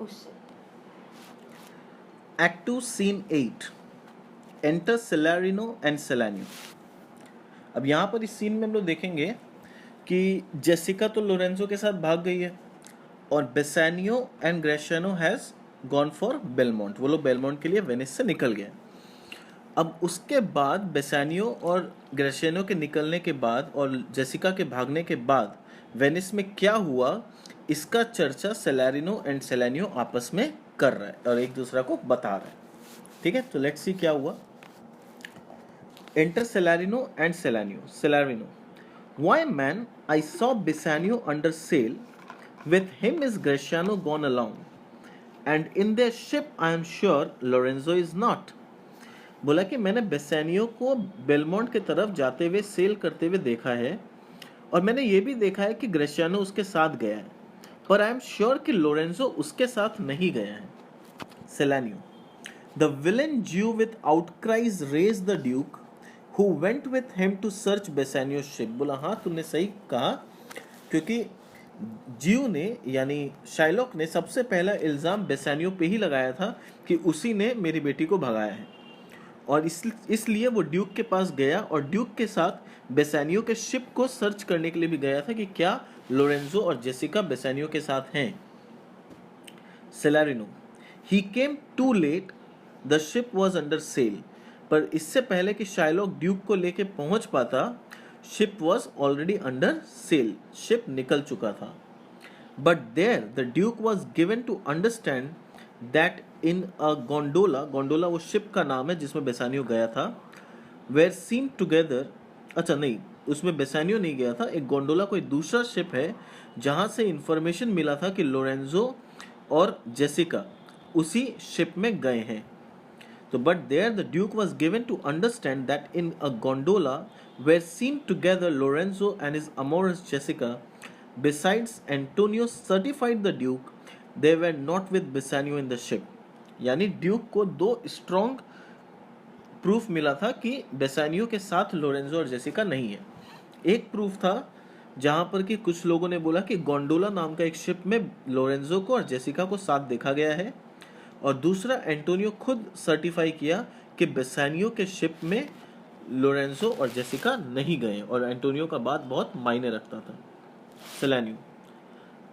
उससे। Act 2 Scene 8 Enter Celerino and Selanio। अब यहाँ पर इस सीन में हम लोग देखेंगे कि जेसिका तो लोरेंजो के साथ भाग गई है और Bassanio and Gratiano has gone for Belmont. वो लोग बेलमोंट के लिए वेनिस से निकल गए। अब उसके बाद बेसानियो और ग्रेशियानो के निकलने के बाद और जेसिका के भागने के बाद वेनिस में क्या हुआ, इसका चर्चा सेलेरिनो एंड सेलेनियो आपस में कर रहा है और एक दूसरा को बता रहा है। ठीक है, तो लेट्स सी क्या हुआ। Enter Salarino and Solanio. Salarino: Why, man, I saw Bassanio under sail. With him is Gratiano gone along. And in their ship I am sure Lorenzo is not. बोला कि मैंने बेसानियो को बेलमोंट की तरफ जाते हुए सेल करते हुए देखा है और मैंने ये भी देखा है कि ग्रेशियानो उसके साथ गया है, पर आई एम श्योर कि लोरेंजो उसके साथ नहीं गया है। सेलानियो: The villain Jew with outcries raised the Duke, who went with him to search Bassanio's ship। बोला हाँ तुमने सही कहा, क्योंकि जीव ने यानी शाइलॉक ने सबसे पहला इल्ज़ाम बेसानियो पे ही लगाया था कि उसी ने मेरी बेटी को भगाया है और इसलिए वो ड्यूक के पास गया और ड्यूक के साथ बेसानियो के शिप को सर्च करने के लिए भी गया था कि क्या लोरेंजो और जेसिका बेसानियो के साथ हैं। Salarino: he came too late, the ship was under sail. पर इससे पहले कि शाइलॉक ड्यूक को लेके पहुंच पाता, ship was already under sail, ship निकल चुका था। But there the duke was given to understand that in a gondola, gondola वो शिप का नाम है जिसमें बेसानियो गया था, वेर सीन टुगेदर, अच्छा नहीं उसमें बेसानियो नहीं गया था, एक गोंडोला कोई दूसरा शिप है जहां से इंफॉर्मेशन मिला था कि लोरेंजो और जेसिका उसी शिप में गए हैं। तो but there the duke was given to understand that in a gondola were seen together Lorenzo and his amorous Jessica, besides Antonio certified the duke they were not with Bassanio in the ship. यानी duke को दो strong proof मिला था कि बेसानियो के साथ Lorenzo और Jessica नहीं है। एक प्रूफ था जहां पर कि कुछ लोगों ने बोला कि गोंडोला नाम का एक शिप में लोरेंजो को और जेसिका को साथ देखा गया है, और दूसरा एंटोनियो खुद सर्टिफाई किया कि बेसानियो के शिप में लोरेंजो और जेसिका नहीं गए और एंटोनियो का बात बहुत मायने रखता था। सेलानियो: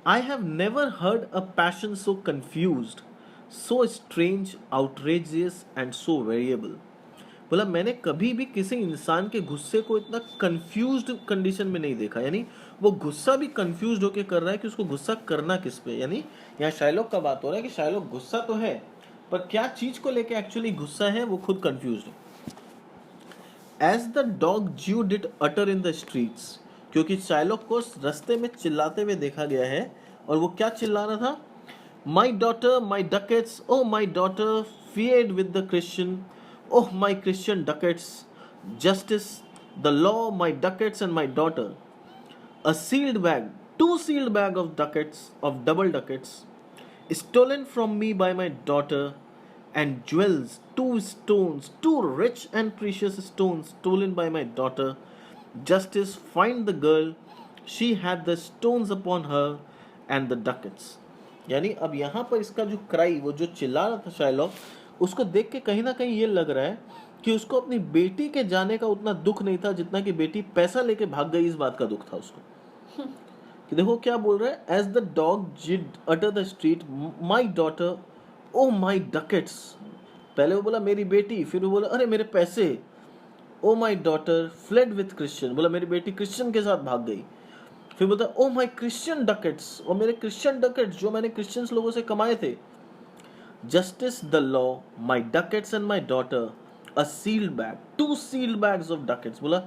I have never heard a passion so confused, so strange, outrageous and so variable। बोला मैंने कभी भी किसी इंसान के गुस्से को इतना कंफ्यूज्ड कंडीशन में नहीं देखा, यानी वो गुस्सा भी कंफ्यूज्ड होके कर रहा है कि उसको गुस्सा करना किस पे। यानी यहाँ शाइलॉक का बात हो रहा है कि शाइलॉक गुस्सा तो है पर क्या चीज को लेके एक्चुअली गुस्सा है वो खुद कंफ्यूज्ड है। एज द डॉग ज्यू did utter in the streets, क्योंकि शाइलॉक को रास्ते में चिल्लाते हुए देखा गया है और वो क्या चिल्ला रहा था, my daughter my ducats, oh my daughter feared with the Christian, oh my Christian ducats, justice, the law, my ducats and my daughter, a sealed bag, two sealed bag of ducats, of double ducats, stolen from me by my daughter, and jewels, two stones, two rich and precious stones stolen by my daughter, justice, find the girl, she had the stones upon her and the ducats। यानी अब यहाँ पर इसका जो cry, वो जो चिल्ला रहा था शाइलॉक, उसको देख के कहीं ना कहीं ये लग रहा है कि उसको अपनी बेटी के जाने का उतना दुख नहीं था जितना कि बेटी पैसा लेके भाग गई इस बात का दुख था उसको। कि देखो क्या बोल रहा है, as the dog Jew did utter the street my daughter, oh my ducats. पहले वो बोला मेरी बेटी, फिर वो बोला अरे मेरे पैसे, oh my daughter fled with Christian, बोला मेरी बेटी क्रिश्चियन के साथ भाग गई, फिर बोलता ओ माई क्रिश्चियन डकेट्स, और मेरे क्रिश्चियन डकेट्स जो मैंने क्रिश्चियंस लोगों से कमाए थे। Justice, the law, my ducats and my daughter, a sealed bag, two sealed bags of ducats. बोला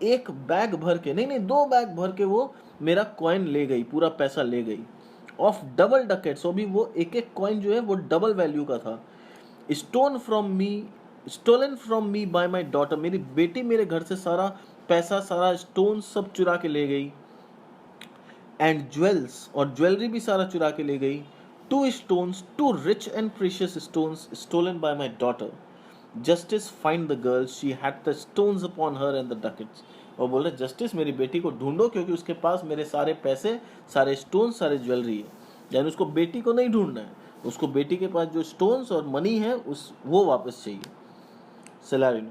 एक बैग भर के, नहीं दो बैग भर के वो मेरा कॉइन ले गई, पूरा पैसा ले गई। ऑफ डबल डकेट्स, भी वो एक एक कॉइन जो है वो डबल वैल्यू का था। Stone from me, stolen from me by my daughter, मेरी बेटी मेरे घर से सारा पैसा, सारा स्टोन सब चुरा के ले गई। एंड ज्वेल्स, और ज्वेलरी भी सारा चुरा के ले गई। Two stones, two rich and precious stones stolen by my daughter, justice find the girl, she had the stones upon her and the ducats. और बोले जस्टिस मेरी बेटी को ढूंढो क्योंकि उसके पास मेरे सारे पैसे, सारे स्टोन, सारे ज्वेलरी है। यानी उसको बेटी को नहीं ढूंढना है, उसको बेटी के पास जो स्टोन्स और मनी है उस वो वापस चाहिए. Salarino.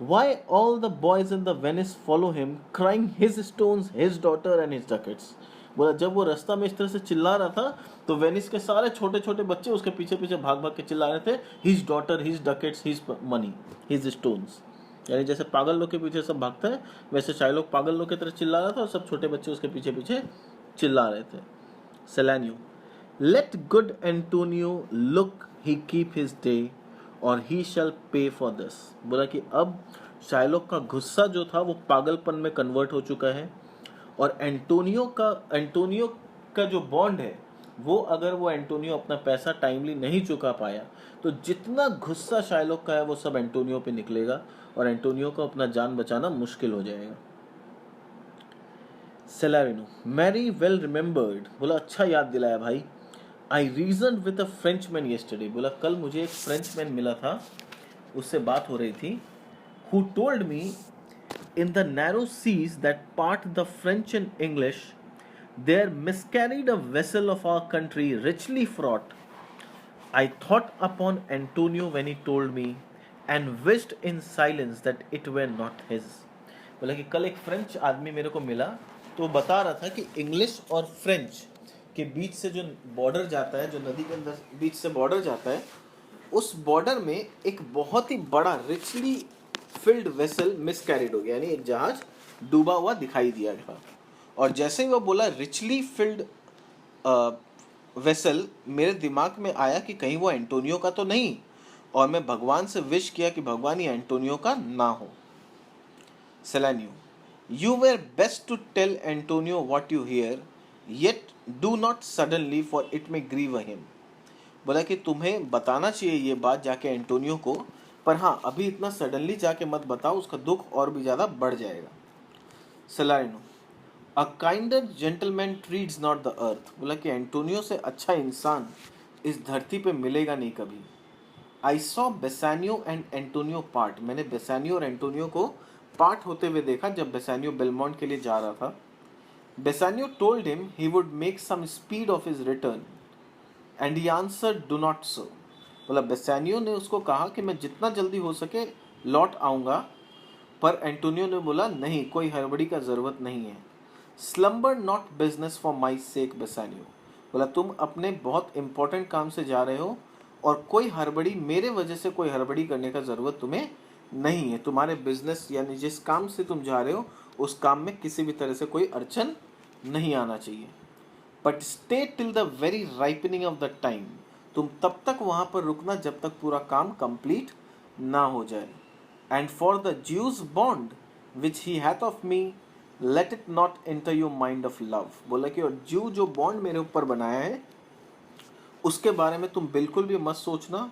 Why all the boys in the Venice follow him, crying his stones, his daughter and his ducats? बोला जब वो रास्ता में इस तरह से चिल्ला रहा था तो वेनिस के सारे छोटे छोटे बच्चे उसके पीछे पीछे भाग भाग के चिल्ला रहे थे, his daughter, his ducats, his money, his stones. यानी जैसे पागल लोग के पीछे सब भागते हैं वैसे शाइलॉक पागल लोग की तरह चिल्ला रहा था और सब छोटे बच्चे उसके पीछे पीछे चिल्ला रहे थे. सेलानियो. लेट गुड एंटोनियो लुक ही कीप हिज डे और ही शैल पे फॉर दिस. बोला कि अब शाइलॉक का गुस्सा जो था वो पागलपन में कन्वर्ट हो चुका है और एंटोनियो का जो बॉन्ड है वो अगर वो एंटोनियो अपना पैसा टाइमली नहीं चुका पाया तो जितना गुस्सा शाइलॉक का है वो सब एंटोनियो पे निकलेगा और एंटोनियो को अपना जान बचाना मुश्किल हो जाएगा. सेलारिनो. Marry well remembered. बोला अच्छा याद दिलाया भाई. I reason with a Frenchman yesterday. बोला कल मुझे एक फ्रेंचमैन मिला था, उससे बात हो रही थी. Who told me in the narrow seas that part the French and English there miscarried a vessel of our country richly fraught. I thought upon Antonio when he told me and wished in silence that it were not his. बोला कि कल एक French आदमी मेरे को मिला तो बता रहा था कि इंग्लिश और फ्रेंच के बीच से जो बॉर्डर जाता है, जो नदी के अंदर बीच से बॉर्डर जाता है, उस बॉर्डर में एक बहुत ही बड़ा रिचली फिल्ड वेसल मिसकैरिड हो गया, यानी एक जहाज डूबा हुआ दिखाई दिया था. और जैसे ही वो बोला रिचली फिल्ड वेसल, मेरे दिमाग में आया कि कहीं वो एंटोनियो का तो नहीं, और मैं भगवान से विश किया कि भगवान ये एंटोनियो का ना हो. Salanio. You were best to tell Antonio what you hear, yet do not suddenly for it may grieve him. बोला कि तुम्हें बताना चाहिए ये बात जाके एंटोनियो को, पर हाँ अभी इतना सडनली जाके मत बताओ, उसका दुख और भी ज़्यादा बढ़ जाएगा. Salarino. A kinder gentleman treads not the earth. बोला कि एंटोनियो से अच्छा इंसान इस धरती पे मिलेगा नहीं कभी. I saw Bassanio and Antonio part. मैंने बेसानियो और एंटोनियो को पार्ट होते हुए देखा जब बेसानियो बेलमोंट के लिए जा रहा था. Bassanio told him he would make some speed of his return, and he answered, "Do not so." बोला बेसानियो ने उसको कहा कि मैं जितना जल्दी हो सके लौट आऊँगा, पर एंटोनियो ने बोला नहीं, कोई हड़बड़ी का ज़रूरत नहीं है. Slumber not business for my sake, बेसानियो. बोला तुम अपने बहुत इंपॉर्टेंट काम से जा रहे हो और कोई हड़बड़ी, मेरे वजह से कोई हड़बड़ी करने का ज़रूरत तुम्हें नहीं है. तुम्हारे बिजनेस यानी जिस काम से तुम जा रहे हो उस काम में किसी भी तरह से कोई अड़चन नहीं आना चाहिए. But stay till the very ripening of the time. तुम तब तक वहाँ पर रुकना जब तक पूरा काम कंप्लीट ना हो जाए. And for the Jews bond which he hath of me, let it not enter your mind of love. बोला कि और ज्यू जो बॉन्ड मेरे ऊपर बनाया है उसके बारे में तुम बिल्कुल भी मत सोचना,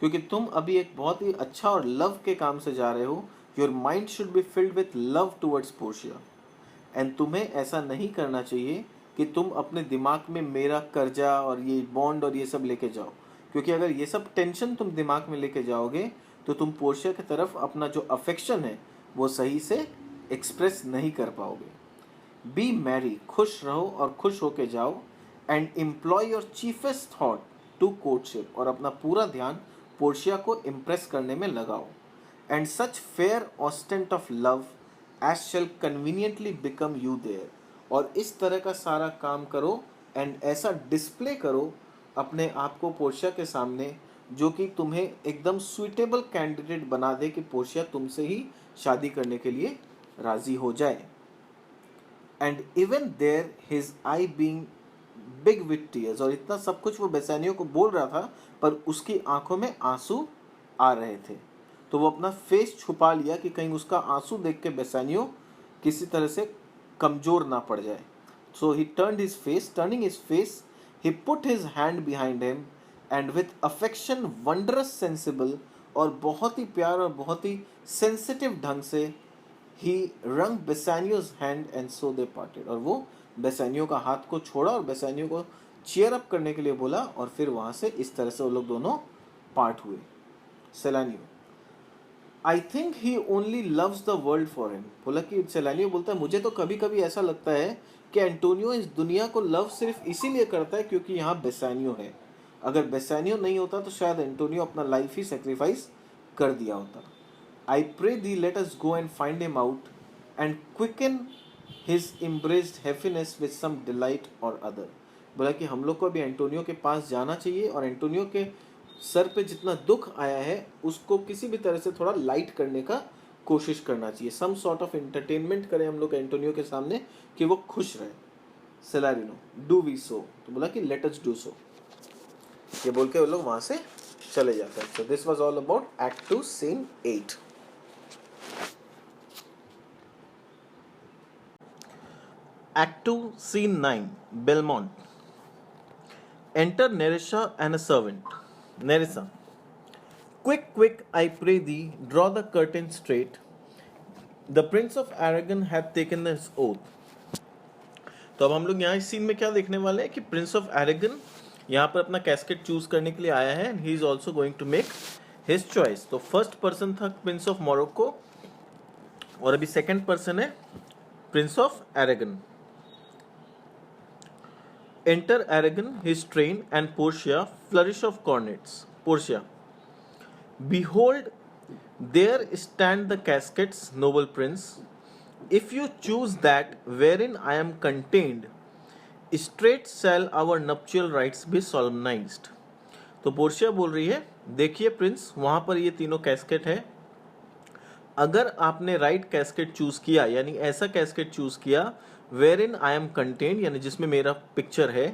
क्योंकि तुम अभी एक बहुत ही अच्छा और लव के काम से जा रहे हो. Your mind should be filled with love towards Portia. And तुम्हें ऐसा नहीं करना चाहिए कि तुम अपने दिमाग में मेरा कर्जा और ये बॉन्ड और ये सब लेके जाओ, क्योंकि अगर ये सब टेंशन तुम दिमाग में लेके जाओगे तो तुम पोर्शिया की तरफ अपना जो अफेक्शन है वो सही से एक्सप्रेस नहीं कर पाओगे. Be merry. खुश रहो और खुश होके जाओ. And employ your chiefest thought to courtship. और अपना पूरा ध्यान पोर्शिया को इम्प्रेस करने में लगाओ. And such fair ostent of love as shall conveniently become you there. और इस तरह का सारा काम करो एंड ऐसा डिस्प्ले करो अपने आप को पोर्शिया के सामने जो कि तुम्हें एकदम सुइटेबल कैंडिडेट बना दे कि पोर्शिया तुमसे ही शादी करने के लिए राजी हो जाए. And even there his eye being big with tears. और इतना सब कुछ वो बेसानियो को बोल रहा था पर उसकी आंखों में आंसू आ रहे थे, तो वो अपना फेस छुपा लिया कि कहीं उसका आंसू देख के बेसानियो किसी तरह से कमज़ोर ना पड़ जाए. So he turning his face, he put his hand behind him and with affection wondrous sensible. और बहुत ही प्यार और बहुत ही सेंसिटिव ढंग से he wrung Bassanio's hand and so they parted. और वो बेसानियो का हाथ को छोड़ा और बेसानियो को चीयर अप करने के लिए बोला और फिर वहाँ से इस तरह से वो लोग दोनों पार्ट हुए. Salanio. I think he only loves the world for him. बोला कि सेलानियो बोलता है मुझे तो कभी कभी ऐसा लगता है कि एंटोनियो इस दुनिया को लव सिर्फ इसीलिए करता है क्योंकि यहाँ बेसानियो है. अगर बेसानियो नहीं होता तो शायद एंटोनियो अपना लाइफ ही सेक्रीफाइस कर दिया होता। I pray thee let us go and find him out and quicken his embraced happiness with some delight or other. बोला कि हम लोग को अभी एंटोनियो के पास जाना चाहिए और एंटोनियो के सर पे जितना दुख आया है उसको किसी भी तरह से थोड़ा लाइट करने का कोशिश करना चाहिए। सम सॉर्ट ऑफ एंटरटेनमेंट करें हम लोग एंटोनियो के सामने कि वो खुश रहे। सेलारिनो डू वी सो, तो बोला कि लेट अस डू सो। ये बोल के वो लोग वहां से चले जाते हैं। So this was all about act 2 scene 8। Act 2 scene 9 Belmont. Enter Nerissa and a servant. Nerissa, quick, quick, I pray thee, draw the curtain straight. The Prince of Aragon hath taken his oath. तो अब हम लोग यहाँ इस scene में क्या देखने वाले हैं कि प्रिंस ऑफ एरेगन यहाँ पर अपना कैस्केट चूज करने के लिए आया है and he is also going to make his choice. तो फर्स्ट पर्सन था प्रिंस ऑफ मोरक्को और अभी सेकंड पर्सन है prince of Aragon. Enter Aragon, his train, and Portia, flourish of cornets. Portia, behold, there stand the caskets, noble prince. If you choose that wherein I am contained, straight shall our nuptial rites be solemnized. तो Portia बोल रही है, देखिए Prince, वहां पर ये तीनों casket है। अगर आपने राइट कैस्केट चूज किया, यानी ऐसा कैस्केट चूज किया wherein I am contained, यानी जिसमें मेरा पिक्चर है,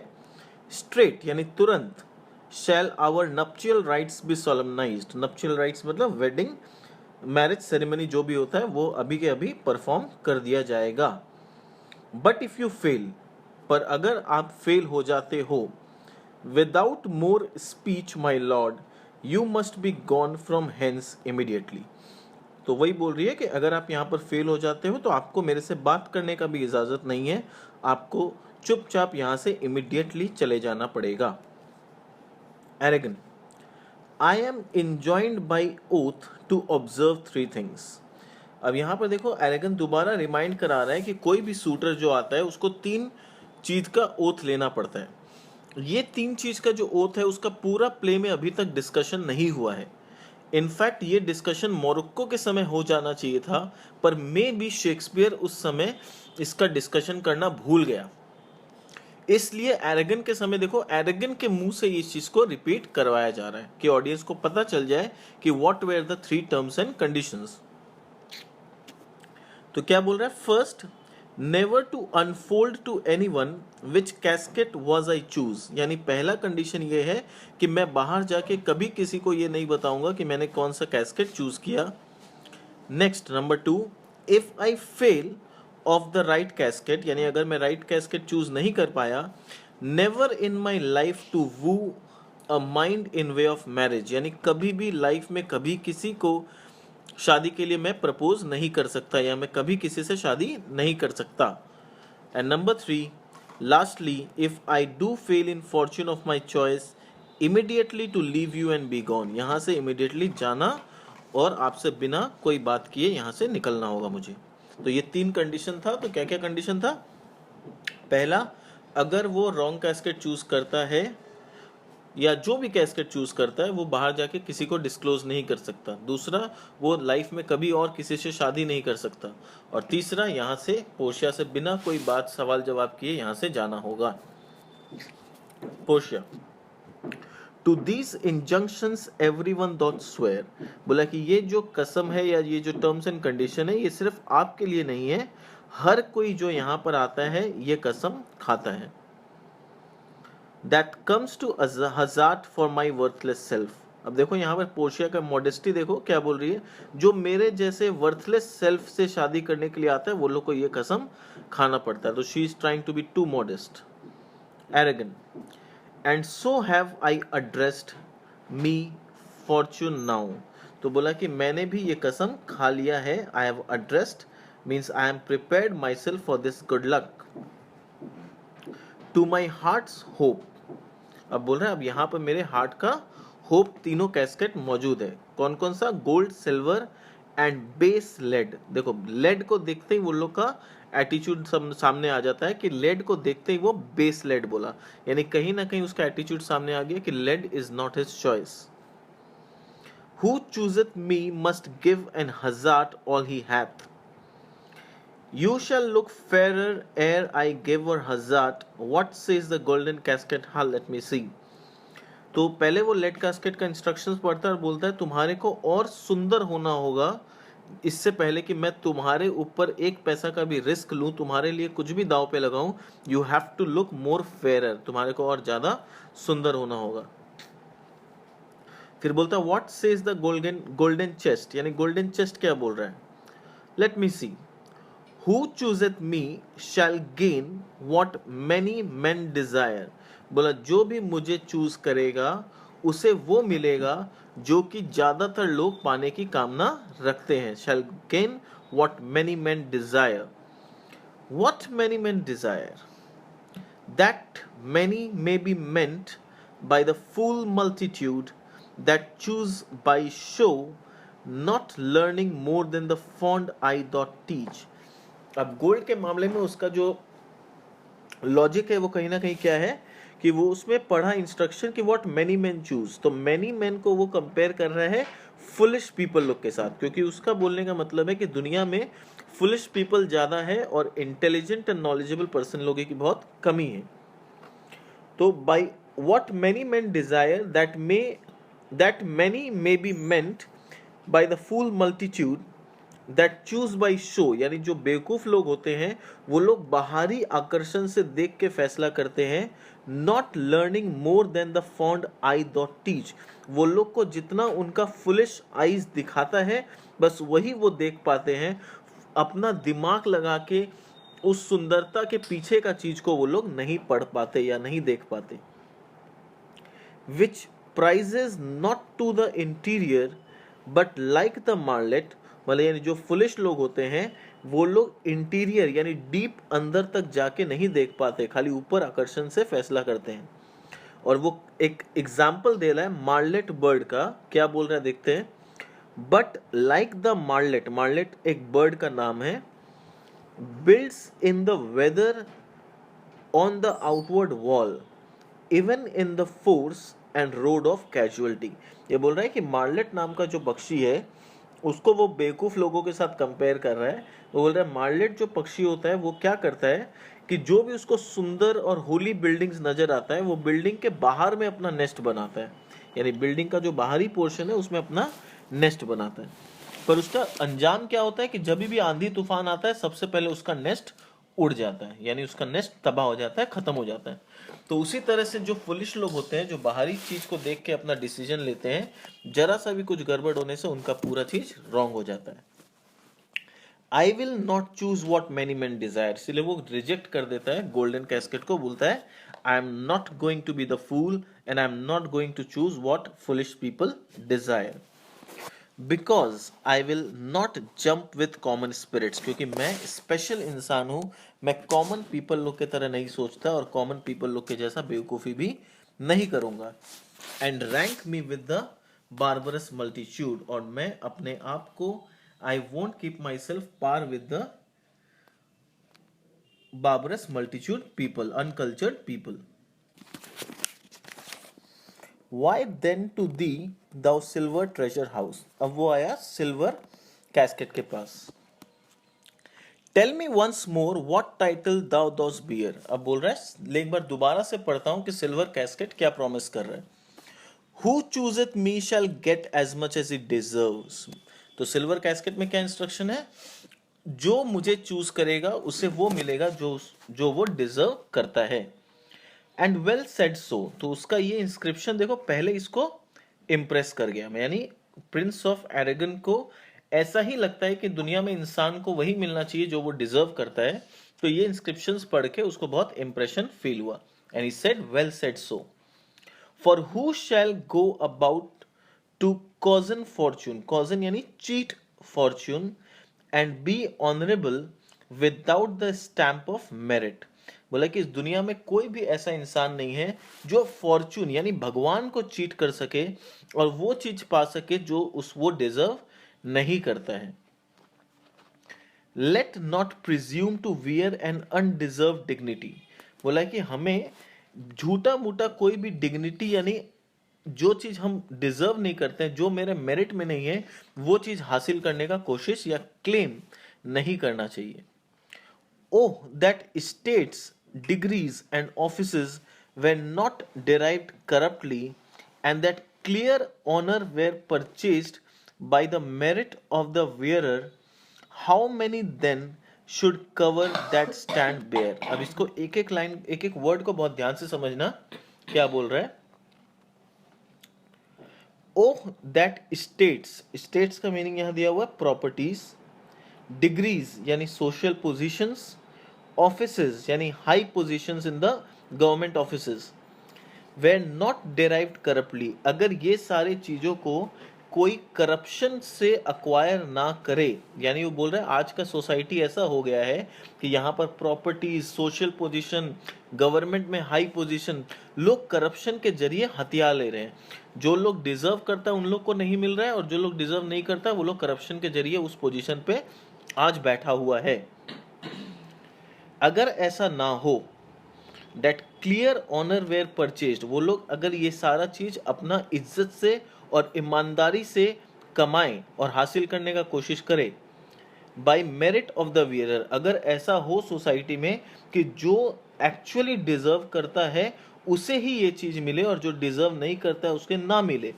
straight यानी तुरंत, shall our nuptial rites be solemnized. nuptial rites मतलब वेडिंग मैरिज सेरेमनी जो भी होता है वो अभी के अभी परफॉर्म कर दिया जाएगा। बट इफ यू फेल, पर अगर आप फेल हो जाते हो, without more speech my lord, you must be gone from hence immediately. तो वही बोल रही है कि अगर आप यहाँ पर फेल हो जाते हो तो आपको मेरे से बात करने का भी इजाजत नहीं है, आपको चुपचाप यहाँ से इमीडिएटली चले जाना पड़ेगा। Aragon, I am enjoined by oath to observe 3 things. अब यहाँ पर देखो एरेगन दोबारा रिमाइंड करा रहा है कि कोई भी शूटर जो आता है उसको 3 चीज का ओथ लेना पड़ता है। ये 3 चीज का जो ओथ है उसका पूरा प्ले में अभी तक डिस्कशन नहीं हुआ है। इनफैक्ट ये डिस्कशन मोरक्को के समय हो जाना चाहिए था, पर मे बी शेक्सपियर उस समय इसका डिस्कशन करना भूल गया, इसलिए एरेगन के समय देखो एरेगन के मुंह से इस चीज को रिपीट करवाया जा रहा है कि ऑडियंस को पता चल जाए कि what were the 3 terms and conditions. तो क्या बोल रहा है? First, never to unfold to anyone which casket was I choose, यानी पहला कंडीशन ये है कि मैं बाहर जाके कभी किसी को ये नहीं बताऊंगा कि मैंने कौन सा कैस्केट चूज किया। Next, number 2, if I fail of the right casket, यानी अगर मैं राइट कैस्केट चूज नहीं कर पाया, never in my life to woo a mind in way of marriage, यानी कभी भी लाइफ में कभी किसी को शादी के लिए मैं प्रपोज नहीं कर सकता या मैं कभी किसी से शादी नहीं कर सकता। And number 3, lastly, if I do fail in fortune of my choice, immediately to leave you and be gone, यहाँ से इमीडिएटली जाना और आपसे बिना कोई बात किए यहाँ से निकलना होगा मुझे। तो ये 3 कंडीशन था। तो क्या क्या कंडीशन था? पहला, अगर वो रॉन्ग कैस्केट चूज करता है या जो भी कैस्केट चूज करता है वो बाहर जाके किसी को डिस्क्लोज नहीं कर सकता। दूसरा, वो लाइफ में कभी और किसी से शादी नहीं कर सकता। और तीसरा, यहाँ से पोर्शिया से बिना कोई बात सवाल जवाब किए यहाँ से जाना होगा। Portia, to these injunctions everyone doth swear, बोला कि ये जो कसम है या ये जो टर्म्स एंड कंडीशन है ये सिर्फ आपके लिए नहीं है, हर कोई जो यहाँ पर आता है ये कसम खाता है। That comes to a hazard for my worthless self. अब देखो यहाँ पर पोर्शिया का मॉडेस्टी देखो क्या बोल रही है, जो मेरे जैसे वर्थलेस सेल्फ से शादी करने के लिए आता है वो लोग को ये कसम खाना पड़ता है। तो she is trying to be too modest. Aragon, and so have I addressed me fortune now, तो बोला कि मैंने भी ये कसम खा लिया है। I have addressed means I am prepared my self for this good luck. To my heart's hope, अब बोल रहे हैं अब यहाँ पर मेरे हार्ट का होप तीनों कैस्केट मौजूद है। कौन कौन सा? Gold, silver and base lead. देखो लेड को देखते ही वो लोग का एटीट्यूड सामने आ जाता है कि लेड को देखते ही वो बेस लेड बोला, यानी कहीं ना कहीं उसका एटीट्यूड सामने आ गया कि lead is not his choice. Who chooseth me must give an hazard all he hath. You shall look fairer ere I give her hazard. What says the golden casket? Ha, let me see. तो पहले वो lead casket का instructions पढ़ता है और बोलता है तुम्हारे को और सुंदर होना होगा इससे पहले कि मैं तुम्हारे ऊपर एक पैसा का भी रिस्क लूं, तुम्हारे लिए कुछ भी दाव पे लगाऊं। You have to look more fairer, तुम्हारे को और ज्यादा सुंदर होना होगा। फिर बोलता है what says the golden chest, यानी गोल्डन चेस्ट क्या बोल रहा है? Let me see. Who chooseth me shall gain what many men desire. बोला जो भी मुझे चूज करेगा उसे वो मिलेगा जो कि ज्यादातर लोग पाने की कामना रखते हैं। Shall gain what many men desire. What many men desire? That many may be meant by the full multitude that choose by show, not learning more than the fond eye doth teach. अब gold के मामले में उसका जो logic है वो कहीं ना कहीं क्या है कि वो उसमें पढ़ा इंस्ट्रक्शन कि व्हाट मेनी मैन चूज, तो मेनी मैन को वो कंपेयर कर रहा है फुलिश पीपल लोग के साथ, क्योंकि उसका बोलने का मतलब है कि दुनिया में फुलिश पीपल ज्यादा है और इंटेलिजेंट एंड नॉलेजेबल पर्सन लोगों की बहुत कमी है। तो by what many man desire that many may be meant by the fool multitude that choose by show, यानी जो बेवकूफ लोग होते हैं वो लोग बाहरी आकर्षण से देख के फैसला करते हैं। Not learning more than the fond I dot teach, वो लोग को जितना उनका फुलिश आईज दिखाता है बस वही वो देख पाते हैं, अपना दिमाग लगा के उस सुंदरता के पीछे का चीज को वो लोग नहीं पढ़ पाते या नहीं देख पाते। Which prizes not to the interior but like the martlet, मतलब यानी जो फुलिश लोग होते हैं वो लोग इंटीरियर यानी डीप अंदर तक जाके नहीं देख पाते, खाली ऊपर आकर्षण से फैसला करते हैं। और वो एक एग्जाम्पल दे रहा है मार्लेट बर्ड का, क्या बोल रहा है देखते हैं। बट लाइक द मार्लेट, मार्लेट एक बर्ड का नाम है, builds in the weather on the outward wall even in the force and road of casualty। ये बोल रहा है कि मार्लेट नाम का जो पक्षी है उसको वो बेवकूफ लोगों के साथ कंपेयर कर रहा है। वो बोल रहा है मार्लेट जो पक्षी होता है वो क्या करता है कि जो भी उसको सुंदर और होली बिल्डिंग्स नजर आता है वो बिल्डिंग के बाहर में अपना नेस्ट बनाता है, यानी बिल्डिंग का जो बाहरी पोर्शन है उसमें अपना नेस्ट बनाता है। पर उसका अंजाम क्या होता है कि जब भी आंधी तूफान आता है सबसे पहले उसका नेस्ट उड़ जाता है, यानी उसका नेस्ट तबाह हो जाता है, खत्म हो जाता है। तो उसी तरह से जो फुलिश लोग होते हैं जो बाहरी चीज को देख के अपना डिसीजन लेते हैं, जरा सा भी कुछ गड़बड़ होने से उनका पूरा चीज रॉन्ग हो जाता है। I will not choose what many man desire, इसलिए वो रिजेक्ट कर देता है गोल्डन कैस्केट को, बोलता है I am not going to be the fool and I am not going to choose what foolish people desire. Because I will not jump with common spirits, क्योंकि मैं स्पेशल इंसान हूं, मैं कॉमन पीपल लोग की तरह नहीं सोचता और कॉमन पीपल लोग के जैसा बेवकूफ़ी भी नहीं करूंगा। And rank me with the barbarous multitude, और मैं अपने आप को I won't keep my self par with the barbarous multitude people, uncultured people. Why then to thee thou silver treasure house? अब वो आया सिल्वर कैस्केट के पास। Tell me once more what title thou dost bear. अब बोल रहा है एक बार दोबारा से पढ़ता हूं कि सिल्वर कैस्केट क्या प्रॉमिस कर रहा है। Who chooseth me shall get as much as he deserves. तो सिल्वर कैस्केट में क्या इंस्ट्रक्शन है? जो मुझे चूज करेगा उसे वो मिलेगा जो वो डिजर्व करता है। एंड वेल सेड सो, तो उसका ये इंस्क्रिप्शन देखो, पहले इसको इम्प्रेस कर गया, यानी प्रिंस ऑफ एरेगन को ऐसा ही लगता है कि दुनिया में इंसान को वही मिलना चाहिए जो वो डिजर्व करता है। तो ये इंस्क्रिप्शंस पढ़ के उसको बहुत इंप्रेशन फील हुआ। And he said well said so, for who shall go about to cozen fortune, cozen यानी cheat fortune, and be honourable without the stamp of merit. बोला कि इस दुनिया में कोई भी ऐसा इंसान नहीं है जो फॉर्चून यानी भगवान को चीट कर सके और वो चीज पा सके जो वो डिजर्व नहीं करता है। Let not presume to wear an undeserved dignity. बोला कि हमें झूठा मूठा कोई भी डिग्निटी यानी जो चीज हम डिजर्व नहीं करते हैं, जो मेरे मेरिट में नहीं है, वो चीज हासिल करने का कोशिश या क्लेम नहीं करना चाहिए। ओह that states degrees and offices were not derived corruptly and that clear honor were purchased by the merit of the wearer, how many then should cover that stand bare। अब इसको एक एक लाइन एक एक word को बहुत ध्यान से समझना, क्या बोल रहा है। ओह दैट स्टेट्स, स्टेट्स का मीनिंग यहां दिया हुआ है प्रॉपर्टीज, डिग्रीज यानी सोशल पोजीशंस, ऑफिसेज यानी high positions in the government offices, were not derived corruptly, अगर ये सारी चीजों को कोई करप्शन से अक्वायर ना करे, यानी वो बोल रहे हैं आज का सोसाइटी ऐसा हो गया है कि यहाँ पर प्रॉपर्टीज, सोशल पोजीशन, गवर्नमेंट में हाई पोजीशन लोग करप्शन के जरिए हथिया ले रहे हैं। जो लोग डिजर्व करता है उन लोग को नहीं मिल रहा है, और जो लोग डिजर्व नहीं करता वो लोग करप्शन के जरिए उस पोजीशन पे आज बैठा हुआ है। अगर ऐसा ना हो, that clear honour were purchased, वो लोग अगर ये सारा चीज अपना इज्जत से और ईमानदारी से कमाएं और हासिल करने का कोशिश करें, by merit of the wearer, अगर ऐसा हो सोसाइटी में कि जो एक्चुअली डिजर्व करता है उसे ही ये चीज मिले और जो डिजर्व नहीं करता है उसके ना मिले,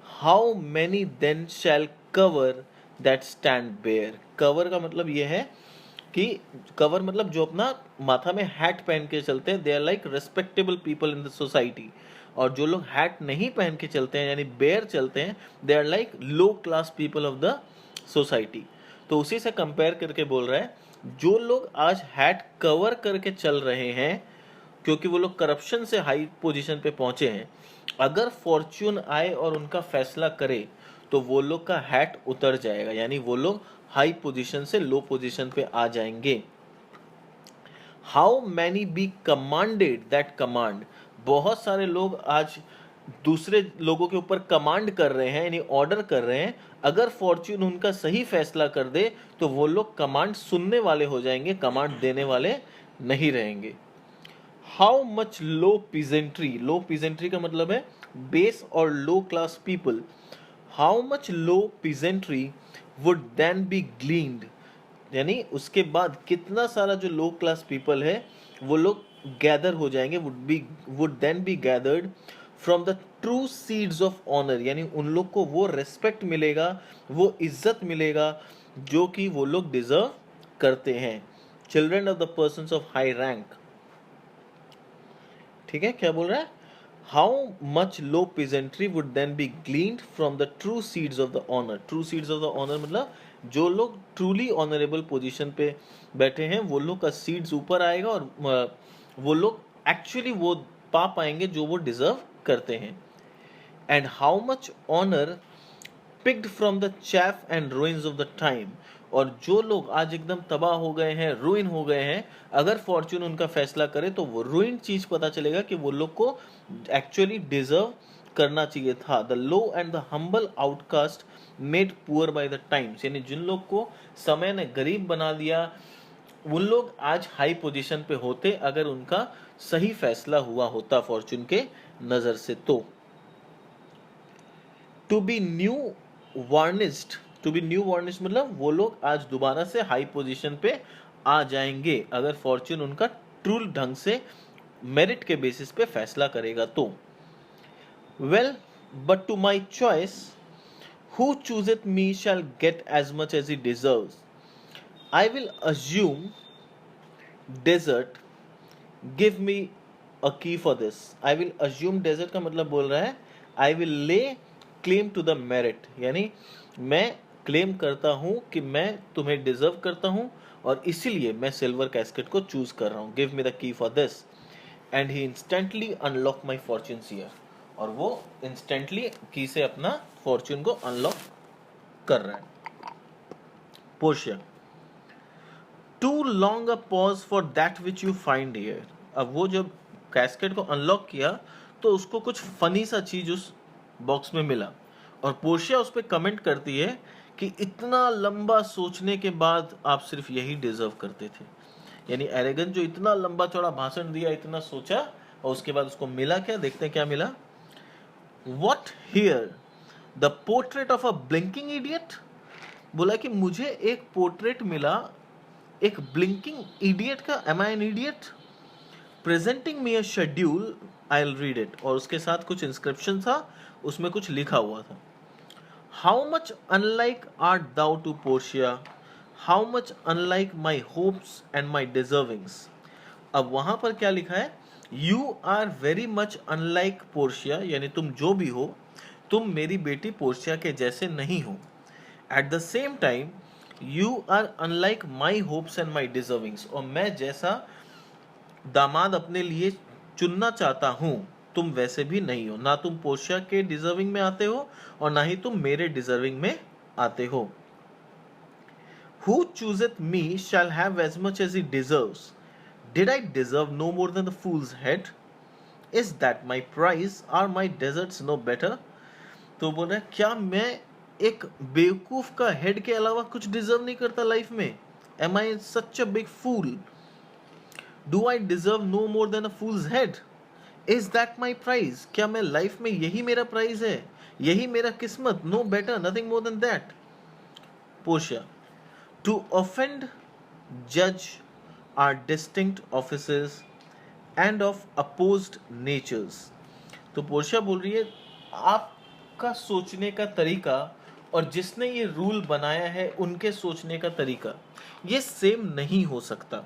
how many then shall cover that stand bare. Cover का मतलब ये है कि कवर मतलब जो अपना माथा में हैट पहन के चलते हैं, they are like respectable people in the society, और जो लोग हैट नहीं पहन के चलते हैं यानी बेयर चलते हैं, they are like low class people of the society. तो उसी से कंपेयर करके बोल रहा है जो लोग आज हैट कवर करके चल रहे हैं क्योंकि वो लोग करप्शन से हाई पोजीशन पे पहुंचे हैं, अगर फॉर्च्यून आए और उनका फैसला करे तो वो लोग का हैट उतर जाएगा, यानी वो लोग हाई पोजीशन से लो पोजीशन पे आ जाएंगे। How many B commanded that command, बहुत सारे लोग आज दूसरे लोगों के ऊपर कमांड कर रहे हैं यानी ऑर्डर कर रहे हैं, अगर फॉर्च्यून उनका सही फैसला कर दे तो वो लोग कमांड सुनने वाले हो जाएंगे, कमांड देने वाले नहीं रहेंगे। How much low peasantry, low peasantry का मतलब है बेस और low class people, how much low peasantry would then be gleaned, यानी उसके बाद कितना सारा जो लो क्लास पीपल है वो लोग गैदर हो जाएंगे, would then be gathered from the true seeds of honour, यानी उन लोग को वो रेस्पेक्ट मिलेगा, वो इज्जत मिलेगा जो कि वो लोग डिजर्व करते हैं। Children of the persons of high rank, ठीक है, क्या बोल रहा है, how much low peasantry would then be gleaned from the true seeds of the honour. True seeds of the honour मतलब जो लोग ट्रूली ऑनरेबल पोजीशन पे बैठे हैं वो लोग का सीड्स ऊपर आएगा और वो लोग एक्चुअली वो पा पाएंगे जो वो डिजर्व करते हैं। And how much honour picked from the chaff and ruins of the time, और जो लोग आज एकदम तबाह हो गए हैं, रुइन हो गए हैं, अगर फॉर्च्यून उनका फैसला करे तो वो रुइन चीज पता चलेगा कि वो लोग को एक्चुअली डिजर्व करना चाहिए था। The low and the humble outcast made poor by the times, यानी जिन लोग को समय ने गरीब बना दिया उन लोग आज हाई पोजीशन पे होते अगर उनका सही फैसला हुआ होता फॉर्च्यून के नजर से। तो to be new varnished, to be new varnish मतलब वो लोग आज दोबारा से हाई पोजीशन पे आ जाएंगे अगर फॉर्च्यून उनका ट्रू ढंग से मेरिट के बेसिस पे फैसला करेगा तो। Well but to my choice who chooseth me shall get as much as he deserves, I will assume desert give me a key for this. I will assume desert का मतलब बोल रहा है I will lay claim to the merit, यानी मैं claim करता हूं कि मैं तुम्हें डिजर्व करता हूं और इसीलिए मैं सिल्वर कैस्केट को चूज कर रहा हूं। Give me the key for this and he instantly unlock my Fortune here, और वो इंस्टेंटली की से अपना फॉर्च्यून को अनलॉक कर रहा है। Portia, too long a pause for that which you find here. अब वो जब कैस्केट को अनलॉक किया तो उसको कुछ फनी सा चीज उस बॉक्स में मिला और पोर्शिया उस पर कमेंट करती है कि इतना लंबा सोचने के बाद आप सिर्फ यही डिजर्व करते थे। यानी एरेगन जो इतना लंबा चौड़ा भाषण दिया, इतना सोचा, और उसके बाद उसको मिला क्या? देखते हैं क्या मिला। What here? The portrait of a blinking idiot? बोला कि मुझे एक पोर्ट्रेट मिला एक ब्लिंकिंग इडियट का। Am I an idiot? Presenting me a schedule, I'll read it. और उसके साथ कुछ इंस्क्रिप्शन था, उसमें कुछ लिखा हुआ था। How much unlike art thou to Portia? How much unlike my hopes and my deservings? अब वहां पर क्या लिखा है? You are very much unlike Portia, यानी तुम जो भी हो, तुम मेरी बेटी पोर्शिया के जैसे नहीं हो। At the same time, you are unlike my hopes and my deservings, और मैं जैसा दामाद अपने लिए चुनना चाहता हूं, तुम वैसे भी नहीं हो। ना तुम पोर्शिया के डिजर्विंग में आते हो और ना ही तुम मेरे डिजर्विंग में आते हो। Who chooseth me shall have as much as he deserves. Did I deserve no more than the fool's head? Is that my prize? Are my deserts no better? तो बोल रहा है क्या मैं एक बेवकूफ का हेड के अलावा कुछ डिजर्व नहीं करता लाइफ में? Am I such a big fool? Do I deserve no more than a fool's head? Is that my prize? क्या मैं लाइफ में यही मेरा प्राइज है, यही मेरा किस्मत? No better, nothing more than that. Portia, to offend, judge are distinct offices and of opposed natures. तो पोर्शिया बोल रही है आपका सोचने का तरीका और जिसने ये रूल बनाया है उनके सोचने का तरीका ये सेम नहीं हो सकता,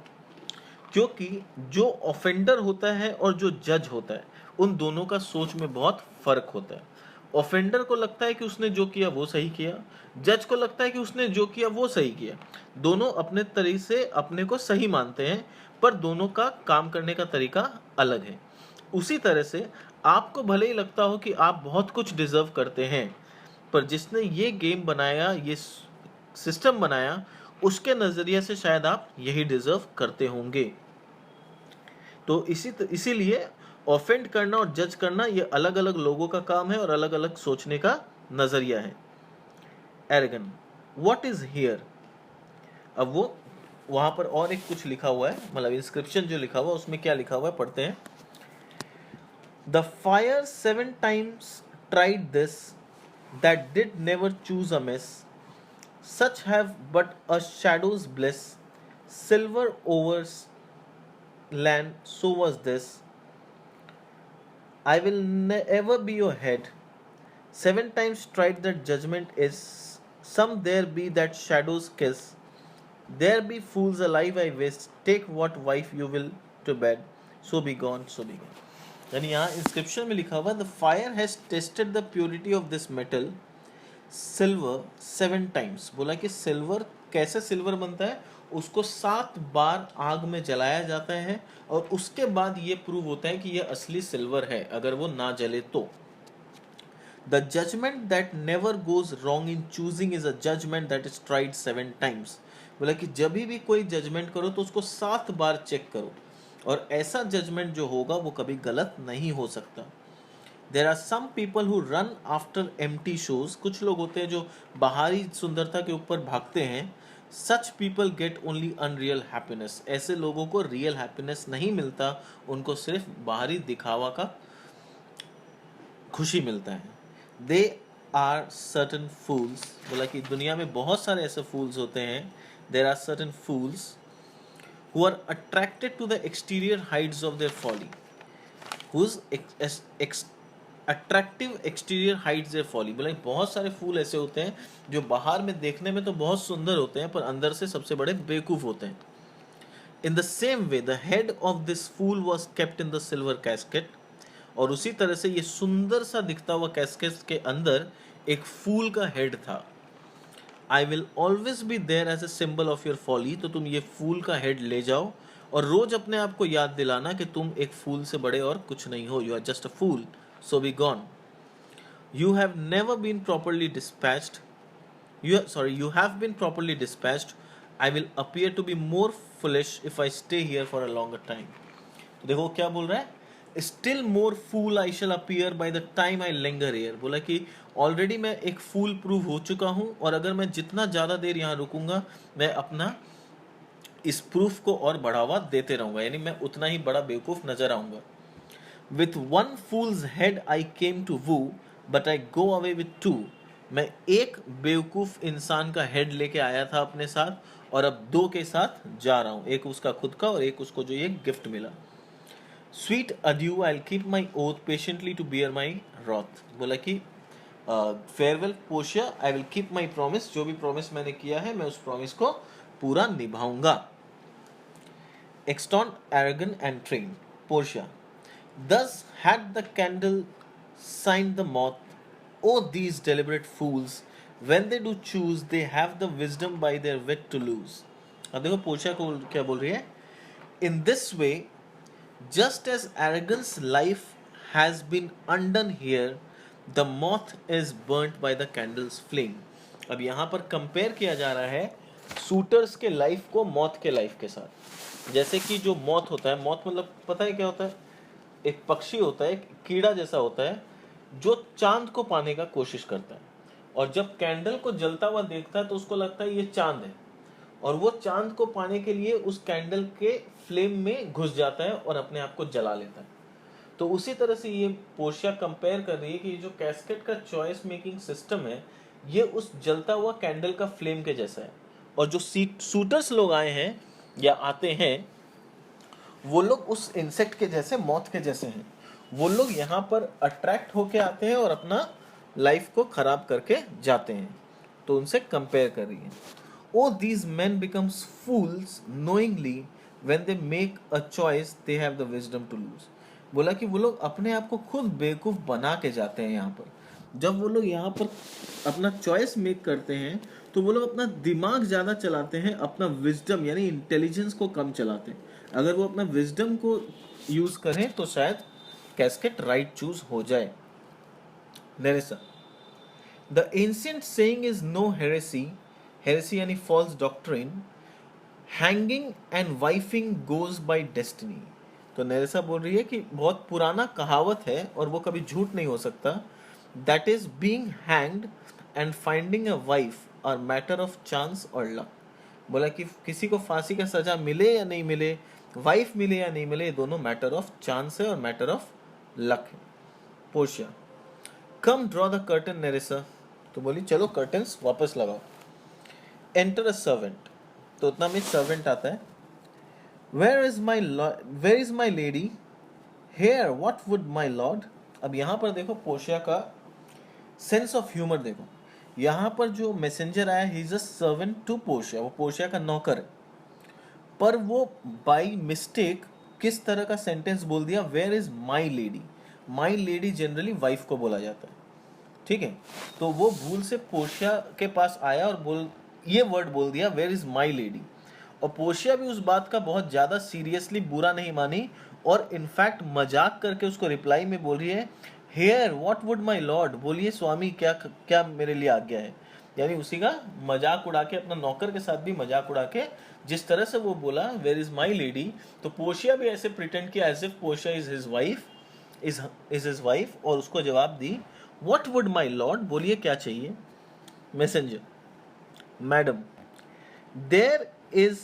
क्योंकि जो ऑफेंडर होता है और जो जज होता है उन दोनों का सोच में बहुत फर्क होता है। ऑफेंडर को लगता है कि उसने जो किया वो सही किया, जज को लगता है कि उसने जो किया वो सही किया। दोनों अपने तरीके से अपने को सही मानते हैं, पर दोनों का काम करने का तरीका अलग है। उसी तरह से आपको भले ही लगता हो कि आप बहुत कुछ डिजर्व करते हैं, पर जिसने ये गेम बनाया, ये सिस्टम बनाया, उसके नजरिए से शायद आप यही डिजर्व करते होंगे। तो इसीलिए ऑफेंड करना और जज करना ये अलग अलग लोगों का काम है और अलग अलग सोचने का नजरिया है। Argan, what is here? अब वो वहां पर और एक कुछ लिखा हुआ है, मतलब इंस्क्रिप्शन जो लिखा हुआ है उसमें क्या लिखा हुआ है पढ़ते हैं। The fire 7 times tried this that did never choose amiss. Such have but a shadow's bliss. Silver over land, so was this. I will ever be your head. 7 times tried that judgment is. Some there be that shadows kiss. There be fools alive I wish. Take what wife you will to bed. So be gone, so be gone. यानी यहाँ inscription में लिखा हुआ, the fire has tested the purity of this metal silver 7 times. बोला कि silver कैसे silver बनता है, उसको 7 बार आग में जलाया जाता है और उसके बाद ये प्रूव होता है कि ये असली सिल्वर है, अगर वो ना जले तो। The judgement that never goes wrong in choosing is a judgement that is tried 7 times. बोला कि जब भी कोई जजमेंट करो तो उसको 7 बार चेक करो, और ऐसा जजमेंट जो होगा वो कभी गलत नहीं हो सकता। There are some people who run after empty shows. कुछ लोग होते हैं जो बाहरी सुंदरता के ऊपर भागते हैं। Such people get only unreal happiness. ऐसे लोगों को रियल हैप्पीनेस नहीं मिलता, उनको सिर्फ बाहरी दिखावा का खुशी मिलता है। They are certain fools. बोला कि दुनिया में बहुत सारे ऐसे fools होते हैं। There are certain fools who are attracted to the exterior hides of their folly. Whose attractive exterior hides their folly. बोला बहुत सारे फूल ऐसे होते हैं जो बाहर में देखने में तो बहुत सुंदर होते हैं, पर अंदर से सबसे बड़े बेवकूफ होते हैं। In the same way the head of this fool was kept in the silver casket. और उसी तरह से ये सुंदर सा दिखता हुआ कैस्केट के अंदर एक फूल का हेड था. I will always be there as a symbol of your folly. तो तुम ये फूल का हेड ले जाओ और रोज अपने आप को याद दिलाना कि तुम एक फूल से बड़े और कुछ नहीं हो. You are just a fool, so be gone. You have never been properly dispatched. You have been properly dispatched. I will appear to be more foolish if I stay here for a longer time. तो देखो क्या बोल रहा है. Still more fool I shall appear by the time I linger here. बोला कि already मैं एक फूल प्रूव हो चुका हूँ, और अगर मैं जितना ज़्यादा देर यहाँ रुकूंगा मैं अपना इस प्रूफ को और बढ़ावा देते रहूंगा, यानी मैं उतना ही बड़ा बेवकूफ़ नजर आऊंगा। With one fool's head I came to woo but I go away with two. मैं एक बेवकूफ़ इंसान का हेड लेके आया था अपने साथ, और अब दो के साथ जा रहा हूँ, एक उसका खुद का और एक उसको जो ये गिफ्ट मिला। Sweet adieu I keep my oath patiently to bear my wroth. बोला कि farewell Portia, I will keep my promise, जो भी प्रॉमिस मैंने किया है मैं उस प्रॉमिस को पूरा निभाऊंगा। Extant, arrogant, and trained. Portia. Thus had the candle signed the moth. Oh, these deliberate fools! When they do choose, they have the wisdom by their wit to lose. अब देखो Portia को क्या बोल रही है? In this way, just as arrogance life has been undone here, the moth is burnt by the candle's flame. अब यहाँ पर कंपेयर किया जा रहा है सूटर्स के लाइफ को मौत के लाइफ के साथ। जैसे कि जो मौत होता है, मौत मतलब पता है क्या होता है? एक पक्षी होता है, एक कीड़ा जैसा होता है, जो चांद को पाने का कोशिश करता है, और जब कैंडल को जलता हुआ देखता है तो उसको लगता है ये चांद है, और वो चांद को पाने के लिए उस कैंडल के फ्लेम में घुस जाता है और अपने आप को जला लेता है। तो उसी तरह से ये पोर्शिया कंपेयर कर रही है कि ये जो कैस्केट का चॉइस मेकिंग सिस्टम है, ये उस जलता हुआ कैंडल का फ्लेम के जैसा है। और जो सूटर्स लोग आए हैं या आते हैं, वो लोग उस इंसेक्ट के जैसे, मौत के जैसे हैं। वो लोग यहाँ पर अट्रैक्ट होके आते हैं और अपना लाइफ को खराब करके जाते हैं। तो उनसे कंपेयर कर रही है। Oh these man becomes fools knowingly when they make a choice they have the wisdom to lose. बोला कि वो लोग अपने आप को खुद बेवकूफ बना के जाते हैं यहाँ पर। जब वो लोग यहाँ पर अपना चॉइस मेक करते हैं तो वो लोग अपना दिमाग ज़्यादा चलाते हैं, अपना विजडम यानी इंटेलिजेंस को कम चलाते हैं। अगर वो अपना विजडम को यूज़ करें तो शायद कैस्केट राइट चूज हो जाए। Nerissa, the ancient saying is no heresy, heresy यानी false doctrine, hanging and wiving goes by destiny. तो नेरेसा बोल रही है कि बहुत पुराना कहावत है और वो कभी झूठ नहीं हो सकता। That is being hanged and finding a wife are matter of chance और लक। बोला कि किसी को फांसी का सजा मिले या नहीं मिले, वाइफ मिले या नहीं मिले, दोनों मैटर ऑफ चांस है और मैटर ऑफ लक है। Portia, come draw the curtain Nerissa. तो बोली चलो कर्टन्स वापस लगाओ। Enter a servant. तो उतना में सर्वेंट आता है। Where is my lady? Here, what would my lord? अब यहाँ पर देखो पोर्शिया का सेंस ऑफ ह्यूमर देखो। यहाँ पर जो मैसेंजर आया, he is a servant to Portia, वो पोर्शिया का नौकर है, पर वो बाई मिस्टेक किस तरह का सेंटेंस बोल दिया, where is my lady. My lady generally wife को बोला जाता है, ठीक है। तो वो भूल से पोर्शिया के पास आया और ये वर्ड बोल दिया, वेयर इज माई लेडी। और पोर्शिया भी उस बात का बहुत ज़्यादा सीरियसली बुरा नहीं मानी, और इनफैक्ट मजाक करके उसको रिप्लाई में बोल रही है, here what would my lord, बोलिए स्वामी क्या क्या मेरे लिए आज्ञा है। यानी उसी का मजाक उड़ा के, अपना नौकर के साथ भी मजाक उड़ा के जिस तरह से वो बोला वेयर इज माई लेडी, तो पोर्शिया भी ऐसे प्रिटेंड किया as if Portia is his wife, is his wife, और उसको जवाब दी व्हाट वुड माई लॉर्ड, बोलिए क्या चाहिए। Messenger, madam there is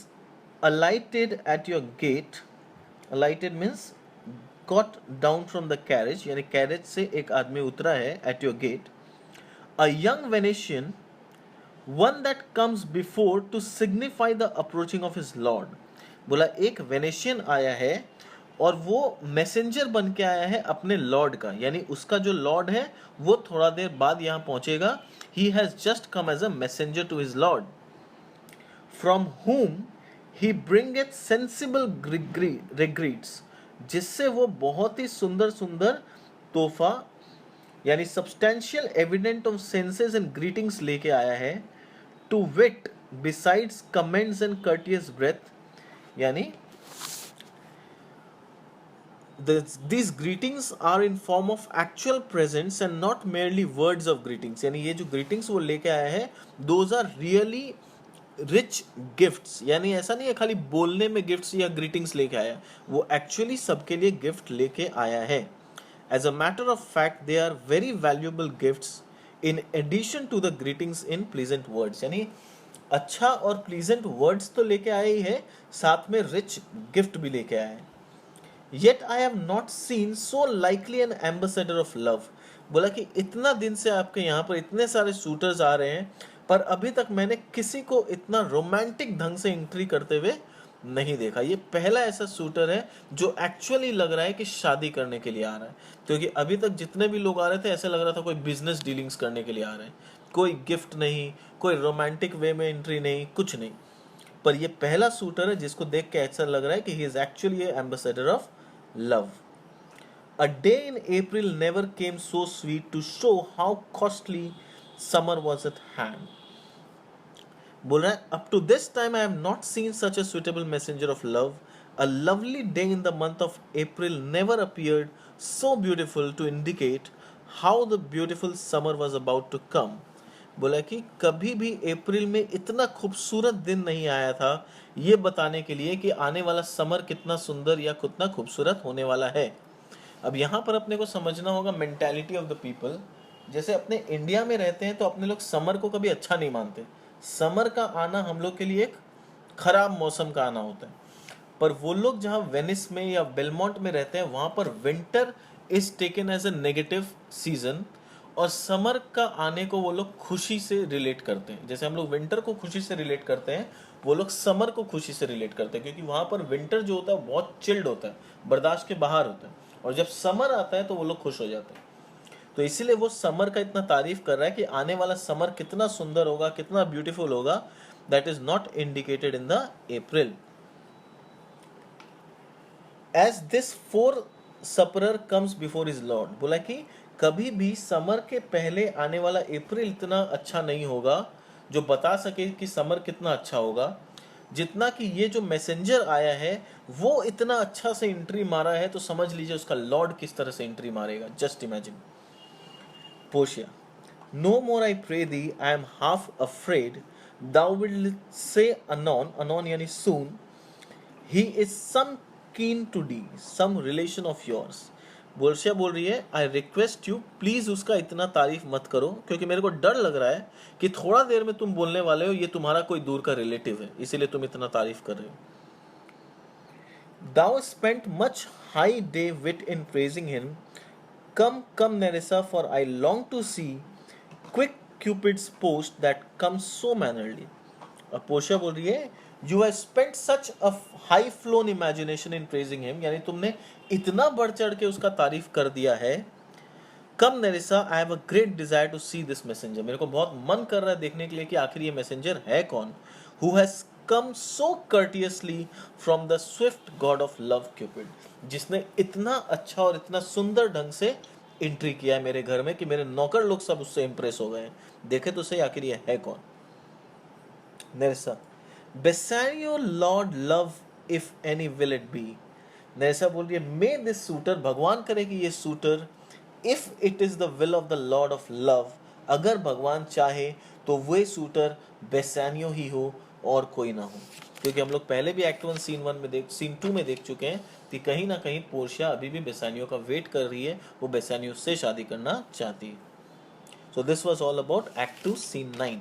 alighted at your gate. Alighted means got down from the carriage, यानी carriage से एक आदमी उतरा है at your gate. A young Venetian, one that comes before to signify the approaching of his lord. बोला एक Venetian आया है और वो मैसेंजर बन के आया है अपने लॉर्ड का, यानी उसका जो लॉर्ड है वो थोड़ा देर बाद यहाँ पहुंचेगा। He has just come as a messenger to his lord. From whom he bringeth sensible regrets, जिससे वो बहुत ही सुंदर सुंदर तोहफा यानी substantial evident of senses and greetings लेके आया है। To wit, besides comments and courteous breath, यानी these greetings are in form of actual presents and not merely words of greetings, यानी ये जो greetings वो लेके आया है those are really rich gifts, यानी ऐसा नहीं है खाली बोलने में गिफ्ट्स या ग्रीटिंग्स लेके आया, वो एक्चुअली सबके लिए गिफ्ट लेके आया है. As a matter of fact they are very valuable gifts in addition to the greetings in pleasant words, यानी अच्छा और प्लीजेंट वर्ड्स तो लेके आया ही है, साथ में रिच गिफ्ट भी लेके आया है. Yet I have not seen so likely N ambassador of love. बोला कि इतना दिन से आपके यहाँ पर इतने सारे शूटर्स आ रहे हैं, पर अभी तक मैंने किसी को इतना रोमांटिक ढंग से एंट्री करते हुए नहीं देखा. ये पहला ऐसा शूटर है जो एक्चुअली लग रहा है कि शादी करने के लिए आ रहा है, क्योंकि अभी तक जितने भी लोग आ रहे थे ऐसा लग रहा था कोई बिजनेस डीलिंग्स करने के लिए आ रहे हैं. कोई गिफ्ट नहीं, कोई रोमांटिक वे में एंट्री नहीं, कुछ नहीं. पर ये पहला शूटर है जिसको देख के ऐसा लग रहा है कि he is actually ambassador of love. A day in April never came so sweet to show how costly summer was at hand. बोल रहा है, up to this time I have not seen such a suitable messenger of love. A lovely day in the month of April never appeared so beautiful to indicate how the beautiful summer was about to come. बोला कि कभी भी अप्रैल में इतना खूबसूरत दिन नहीं आया था ये बताने के लिए कि आने वाला समर कितना सुंदर या कितना खूबसूरत होने वाला है. अब यहाँ पर अपने को समझना होगा मेंटालिटी ऑफ द पीपल. जैसे अपने इंडिया में रहते हैं तो अपने लोग समर को कभी अच्छा नहीं मानते. समर का आना हम लोग के लिए एक खराब मौसम का आना होता है. पर वो लोग जहाँ वेनिस में या बेलमोंट में रहते हैं वहाँ पर winter is taken as a negative season, और समर का आने को वो लोग खुशी से रिलेट करते हैं. जैसे हम लोग विंटर को खुशी से रिलेट करते हैं, वो लोग समर को खुशी से रिलेट करते हैं, क्योंकि वहाँ पर विंटर जो होता है बहुत चिल्ड होता है, बर्दाश्त के बाहर होता है, और जब समर आता है तो वो लोग खुश हो जाते हैं. तो इसीलिए वो समर का इतना तारीफ कर रहा है कि आने वाला समर कितना सुंदर होगा, कितना ब्यूटीफुल होगा. That is not indicated in the April. As this forespurrer comes before his lord. बोला कि कभी भी समर के पहले आने वाला अप्रैल इतना अच्छा नहीं होगा जो बता सके कि समर कितना अच्छा होगा, जितना कि ये जो मैसेंजर आया है वो इतना अच्छा से एंट्री मारा है. तो समझ लीजिए उसका लॉर्ड किस तरह से एंट्री मारेगा. Just imagine. पोशिया, no more I pray thee, I am half afraid, thou will say anon, anon यानी soon, he is some kin to thee, some relation of yours. Portia बोल रही है, आई रिक्वेस्ट यू प्लीज उसका इतना तारीफ मत करो, क्योंकि मेरे को डर लग रहा है कि थोड़ा देर में तुम बोलने वाले हो ये तुम्हारा कोई दूर का रिलेटिव है, इसीलिए तुम इतना तारीफ कर रहे हो. Thou spent much high day wit in praising him. Come, come, Nerissa, for I long to see quick Cupid's post that comes so mannerly. अब पोशिया बोल रही है, You have spent such a high flown imagination in praising him, यानी तुमने इतना बढ़ चढ़ के उसका तारीफ कर दिया है. Come, Nerissa, I have a great desire to see this messenger. मेरे को बहुत मन कर रहा है देखने के लिए कि आखिर ये मैसेंजर है कौन. Who has come so courteously from the swift god of love, Cupid. जिसने इतना अच्छा और इतना सुंदर ढंग से एंट्री किया है मेरे घर में कि मेरे नौकर लोग सब उससे इंप्रेस हो गए. देखे तो सही आखिर ये है कौन. Nerissa, Bassanio Lord love if any will it be. Nerissa बोल रही है, मे दिस सूटर, भगवान करे कि ये sweater, if it is the will of the Lord of love, अगर भगवान चाहे तो वह सूटर बेसानियो ही हो और कोई ना हो. क्योंकि हम लोग पहले भी एक्ट 1 सीन 2 में देख चुके हैं कि कहीं ना कहीं पोर्शिया अभी भी बेसानियो का वेट कर रही है, वो बेसानियो से शादी करना चाहती है. So this was all about act 2 scene 9.